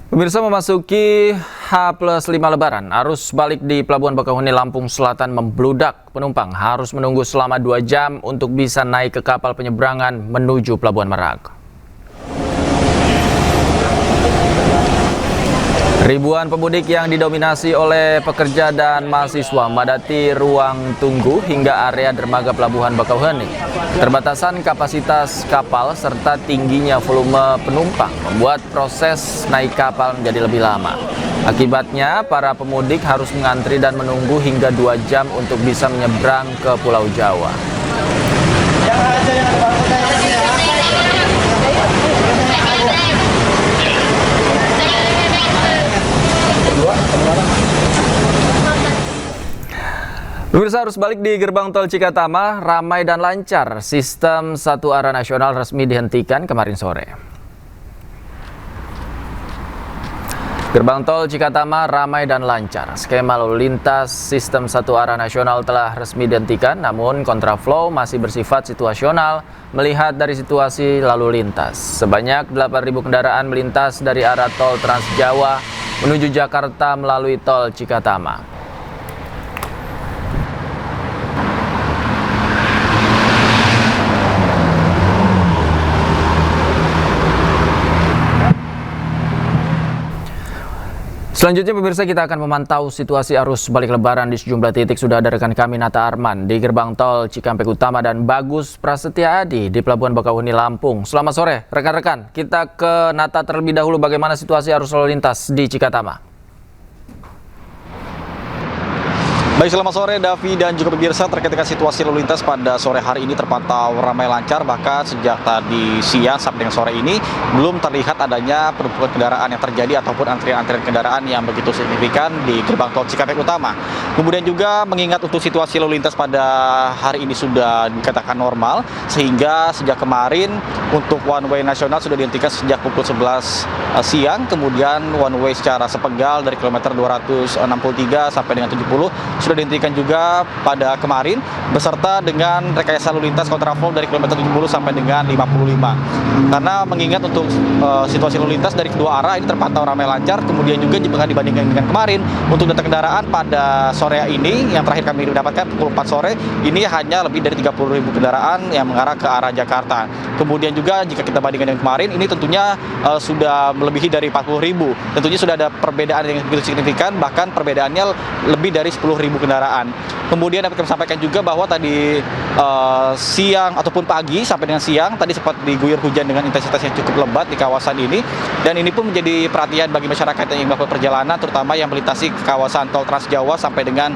Pemirsa, memasuki H+5 Lebaran, arus balik di Pelabuhan Bakauheni Lampung Selatan membludak. Penumpang harus menunggu selama 2 jam untuk bisa naik ke kapal penyeberangan menuju Pelabuhan Merak. Ribuan pemudik yang didominasi oleh pekerja dan mahasiswa memadati ruang tunggu hingga area dermaga Pelabuhan Bakauheni. Keterbatasan kapasitas kapal serta tingginya volume penumpang membuat proses naik kapal menjadi lebih lama. Akibatnya, para pemudik harus mengantri dan menunggu hingga 2 jam untuk bisa menyeberang ke Pulau Jawa. Pemirsa, arus balik di gerbang tol Cikatama ramai dan lancar. Sistem satu arah nasional resmi dihentikan kemarin sore. Gerbang tol Cikatama ramai dan lancar. Skema lalu lintas sistem satu arah nasional telah resmi dihentikan, namun kontraflow masih bersifat situasional melihat dari situasi lalu lintas. Sebanyak 8.000 kendaraan melintas dari arah tol Trans Jawa menuju Jakarta melalui tol Cikatama. Selanjutnya pemirsa, kita akan memantau situasi arus balik lebaran di sejumlah titik. Sudah ada rekan kami Nata Arman di gerbang tol Cikampek Utama dan Bagus Prasetya Adi di Pelabuhan Bakauheni Lampung. Selamat sore rekan-rekan, kita ke Nata terlebih dahulu. Bagaimana situasi arus lalu lintas di Cikatama? Baik, selamat sore Davi dan juga pemirsa. Terkait dengan situasi lalu lintas pada sore hari ini terpantau ramai lancar, bahkan sejak tadi siang sampai dengan sore ini belum terlihat adanya penumpukan kendaraan yang terjadi ataupun antrian-antrian kendaraan yang begitu signifikan di gerbang tol Cikampek Utama. Kemudian juga mengingat untuk situasi lalu lintas pada hari ini sudah dikatakan normal, sehingga sejak kemarin untuk one way nasional sudah dihentikan sejak pukul 11 siang, kemudian one way secara sepenggal dari kilometer 263 sampai dengan 70 sudah dihentikan juga pada kemarin, beserta dengan rekayasa lalu lintas kontraflow dari kilometer 70 sampai dengan 55. Karena mengingat untuk situasi lalu lintas dari kedua arah ini terpantau ramai lancar, kemudian juga jika dibandingkan dengan kemarin, untuk data kendaraan pada sore ini yang terakhir kami dapatkan pukul 4 sore, ini hanya lebih dari 30.000 kendaraan yang mengarah ke arah Jakarta. Kemudian juga jika kita bandingkan dengan kemarin, ini tentunya sudah melebihi dari 40.000. Tentunya sudah ada perbedaan yang begitu signifikan, bahkan perbedaannya lebih dari 10.000 kendaraan. Kemudian dapat kami sampaikan juga bahwa tadi siang ataupun pagi sampai dengan siang tadi sempat diguyur hujan dengan intensitas yang cukup lebat di kawasan ini, dan ini pun menjadi perhatian bagi masyarakat yang ingin melakukan perjalanan, terutama yang melintasi ke kawasan tol Trans Jawa sampai dengan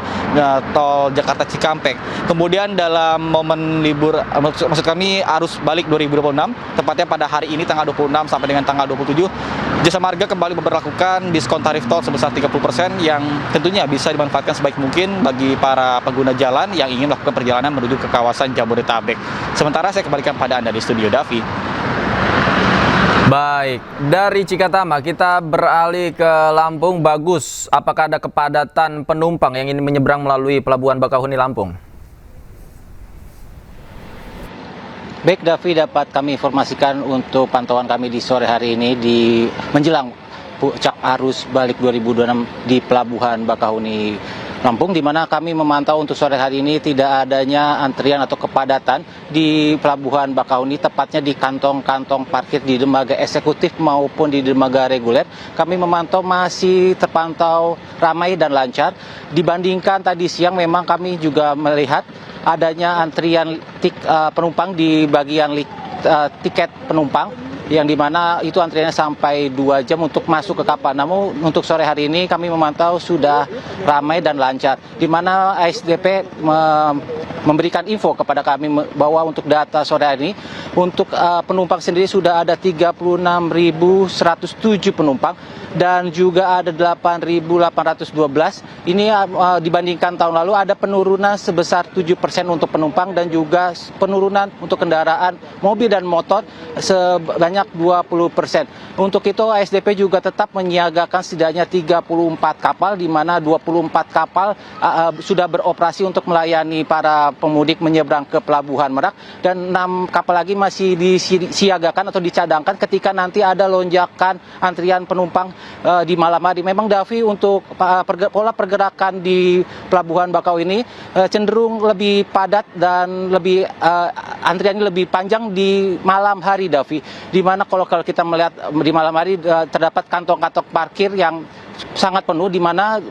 tol Jakarta Cikampek. Kemudian dalam momen libur, maksud kami arus balik 2026, tepatnya pada hari ini tanggal 26 sampai dengan tanggal 27, Jasa Marga kembali memberlakukan diskon tarif tol sebesar 30% yang tentunya bisa dimanfaatkan sebaik mungkin bagi para pengguna jalan yang ingin melakukan perjalanan menuju ke kawasan Jabodetabek. Sementara saya kembalikan pada Anda di studio, Davi. Baik, dari Cikatama kita beralih ke Lampung. Bagus, apakah ada kepadatan penumpang yang ingin menyeberang melalui Pelabuhan Bakauheni Lampung? Baik Davi, dapat kami informasikan untuk pantauan kami di sore hari ini di menjelang puncak arus balik 2026 di Pelabuhan Bakauheni Lampung, di mana kami memantau untuk sore hari ini tidak adanya antrian atau kepadatan di Pelabuhan Bakauheni, tepatnya di kantong-kantong parkir di dermaga eksekutif maupun di dermaga reguler. Kami memantau masih terpantau ramai dan lancar. Dibandingkan tadi siang, memang kami juga melihat adanya antrian penumpang di bagian tiket penumpang, yang dimana itu antriannya sampai 2 jam untuk masuk ke kapal. Namun untuk sore hari ini kami memantau sudah ramai dan lancar, di mana ASDP memberikan info kepada kami bahwa untuk data sore hari ini untuk penumpang sendiri sudah ada 36.107 penumpang dan juga ada 8.812. Ini dibandingkan tahun lalu ada penurunan sebesar 7% untuk penumpang dan juga penurunan untuk kendaraan mobil dan motor sebanyak 20%. Untuk itu ASDP juga tetap menyiagakan setidaknya 34 kapal, di mana 24 kapal sudah beroperasi untuk melayani para para pemudik menyeberang ke Pelabuhan Merak, dan 6 kapal lagi masih disiagakan atau dicadangkan ketika nanti ada lonjakan antrian penumpang di malam hari. Memang Davi, untuk pola pergerakan di Pelabuhan Bakau ini cenderung lebih padat dan antriannya lebih panjang di malam hari, Davi. Di mana kalau kita melihat di malam hari terdapat kantong-kantong parkir yang sangat penuh, di mana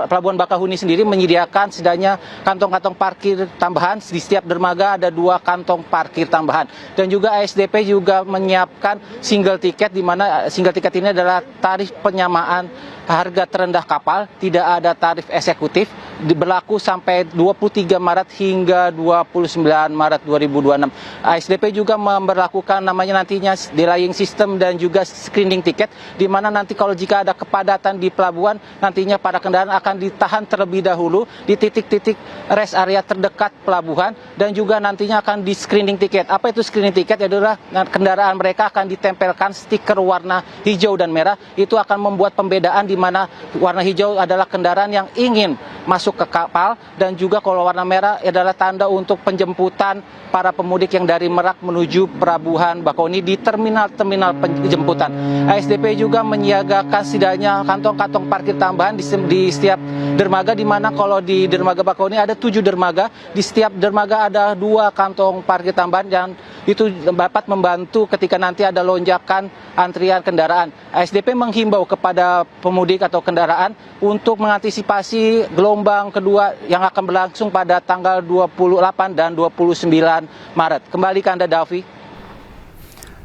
Pelabuhan Bakauheni sendiri menyediakan setidaknya kantong-kantong parkir tambahan. Di setiap dermaga ada 2 kantong parkir tambahan, dan juga ASDP juga menyiapkan single ticket, di mana single ticket ini adalah tarif penyamaan harga terendah kapal, tidak ada tarif eksekutif, berlaku sampai 23 Maret hingga 29 Maret 2026. ASDP juga memberlakukan namanya nantinya delaying system dan juga screening ticket, di mana nanti kalau jika ada kepadatan di pelabuhan, nantinya para kendaraan akan ditahan terlebih dahulu di titik-titik rest area terdekat pelabuhan, dan juga nantinya akan di screening ticket. Apa itu screening ticket? Adalah kendaraan mereka akan ditempelkan stiker warna hijau dan merah. Itu akan membuat pembedaan, di mana warna hijau adalah kendaraan yang ingin masuk ke kapal, dan juga kalau warna merah adalah tanda untuk penjemputan para pemudik yang dari Merak menuju Pelabuhan Bakauheni di terminal-terminal penjemputan. ASDP juga menyiagakan setidaknya kantong-kantong parkir tambahan di setiap dermaga, di mana kalau di dermaga Bakauheni ada 7 dermaga, di setiap dermaga ada 2 kantong parkir tambahan, dan itu dapat membantu ketika nanti ada lonjakan antrian kendaraan. ASDP menghimbau kepada pemudik atau kendaraan untuk mengantisipasi gelombang kedua yang akan berlangsung pada tanggal 28 dan 29 Maret. Kembali ke Anda, Davi.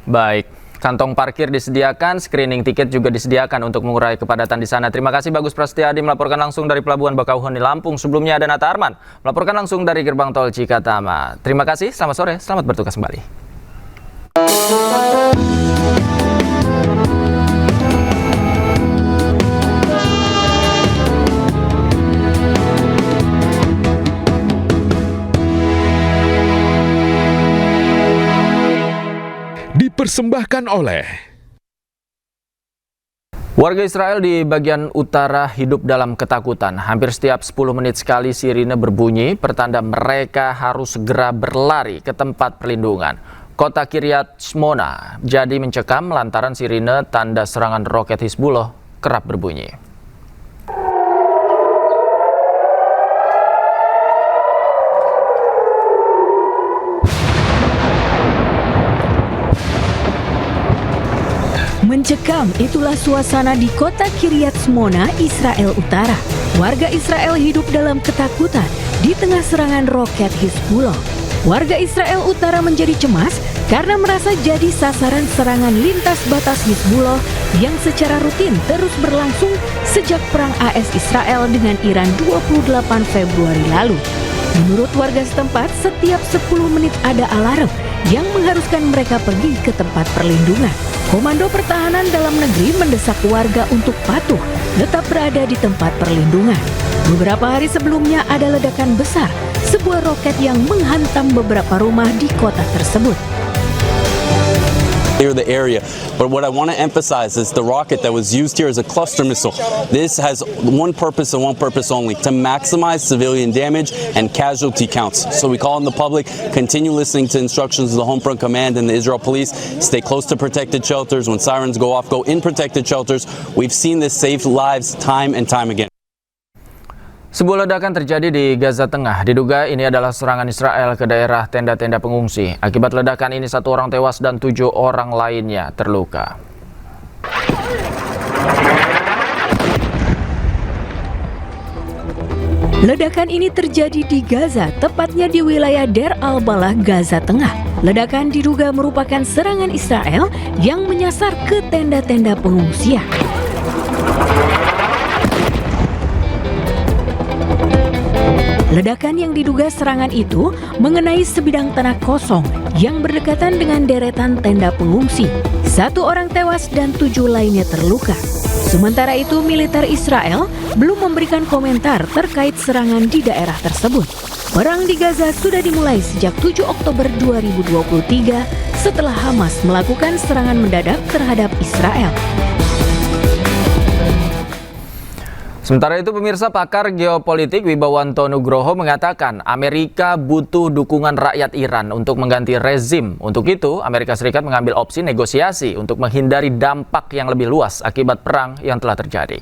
Baik, kantong parkir disediakan, screening tiket juga disediakan untuk mengurai kepadatan di sana. Terima kasih Bagus Prastiadi melaporkan langsung dari Pelabuhan Bakauheni, Lampung. Sebelumnya ada Nata Arman melaporkan langsung dari Gerbang Tol Cikatama. Terima kasih, selamat sore, selamat bertugas kembali. Dipersembahkan oleh warga Israel di bagian utara hidup dalam ketakutan. Hampir setiap 10 menit sekali sirine berbunyi, pertanda mereka harus segera berlari ke tempat perlindungan. Kota Kiryat Shmona jadi mencekam lantaran sirine tanda serangan roket Hizbullah kerap berbunyi. Mencekam, itulah suasana di kota Kiryat Shmona, Israel Utara. Warga Israel hidup dalam ketakutan di tengah serangan roket Hizbullah. Warga Israel Utara menjadi cemas karena merasa jadi sasaran serangan lintas batas Hizbullah yang secara rutin terus berlangsung sejak perang AS Israel dengan Iran 28 Februari lalu. Menurut warga setempat, setiap 10 menit ada alarm yang mengharuskan mereka pergi ke tempat perlindungan. Komando Pertahanan Dalam Negeri mendesak warga untuk patuh tetap berada di tempat perlindungan. Beberapa hari sebelumnya ada ledakan besar, sebuah roket yang menghantam beberapa rumah di kota tersebut. Clear the area. But what I want to emphasize is the rocket that was used here is a cluster missile. This has one purpose and one purpose only, to maximize civilian damage and casualty counts. So we call on the public, continue listening to instructions of the Home Front Command and the Israel Police, stay close to protected shelters. When sirens go off, go in protected shelters. We've seen this save lives time and time again. Sebuah ledakan terjadi di Gaza Tengah. Diduga ini adalah serangan Israel ke daerah tenda-tenda pengungsi. Akibat ledakan ini 1 orang tewas dan 7 orang lainnya terluka. Ledakan ini terjadi di Gaza, tepatnya di wilayah Deir al-Balah, Gaza Tengah. Ledakan diduga merupakan serangan Israel yang menyasar ke tenda-tenda pengungsian. Ledakan yang diduga serangan itu mengenai sebidang tanah kosong yang berdekatan dengan deretan tenda pengungsi. 1 orang tewas dan 7 lainnya terluka. Sementara itu, militer Israel belum memberikan komentar terkait serangan di daerah tersebut. Perang di Gaza sudah dimulai sejak 7 Oktober 2023 setelah Hamas melakukan serangan mendadak terhadap Israel. Sementara itu pemirsa, pakar geopolitik Wibawanto Nugroho mengatakan Amerika butuh dukungan rakyat Iran untuk mengganti rezim. Untuk itu, Amerika Serikat mengambil opsi negosiasi untuk menghindari dampak yang lebih luas akibat perang yang telah terjadi.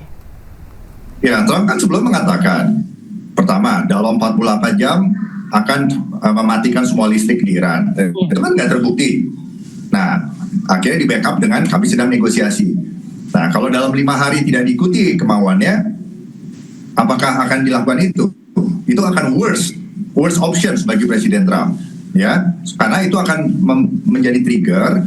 Ya, Trump kan sebelum mengatakan, pertama, dalam 48 jam akan mematikan semua listrik di Iran. Itu kan nggak terbukti. Nah, akhirnya di-backup dengan kami sedang negosiasi. Nah, kalau dalam 5 hari tidak diikuti kemauannya, apakah akan dilakukan itu? Itu akan worst options bagi Presiden Trump, ya, karena itu akan menjadi trigger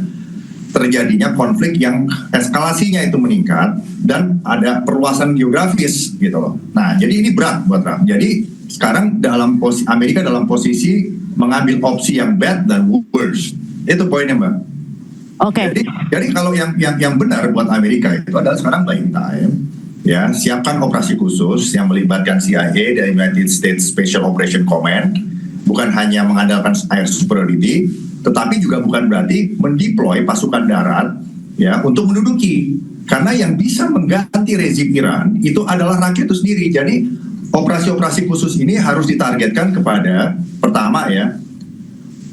terjadinya konflik yang eskalasinya itu meningkat dan ada perluasan geografis gitu loh. Nah, jadi ini berat buat Trump. Jadi sekarang Amerika dalam posisi mengambil opsi yang bad dan worst. Itu poinnya, Mbak. Oke. Jadi kalau yang benar buat Amerika itu adalah sekarang buying time. Ya, siapkan operasi khusus yang melibatkan CIA dan United States Special Operation Command, bukan hanya mengandalkan air superiority, tetapi juga bukan berarti mendeploy pasukan darat ya untuk menduduki, karena yang bisa mengganti rezim Iran itu adalah rakyat itu sendiri. Jadi operasi-operasi khusus ini harus ditargetkan kepada, pertama ya,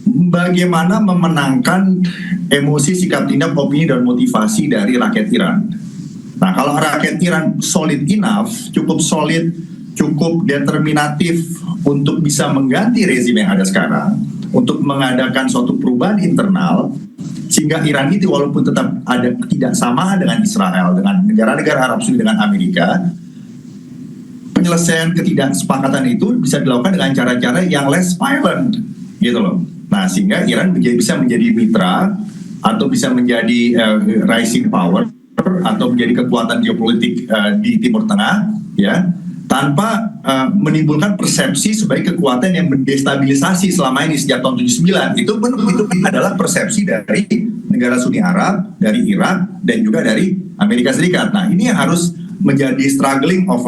bagaimana memenangkan emosi, sikap tindak, opini dan motivasi dari rakyat Iran. Nah, kalau rakyat Iran solid enough, cukup solid, cukup determinatif untuk bisa mengganti rezim yang ada sekarang, untuk mengadakan suatu perubahan internal, sehingga Iran itu walaupun tetap ada tidak sama dengan Israel, dengan negara-negara Arab Saudi, dengan Amerika, penyelesaian ketidaksepakatan itu bisa dilakukan dengan cara-cara yang less violent, gitu loh. Nah, sehingga Iran bisa menjadi mitra atau bisa menjadi rising power atau menjadi kekuatan geopolitik di Timur Tengah, ya, tanpa menimbulkan persepsi sebagai kekuatan yang mendestabilisasi selama ini sejak tahun 79. Itu adalah persepsi dari negara Sunni Arab, dari Irak, dan juga dari Amerika Serikat. Nah, ini yang harus menjadi struggling of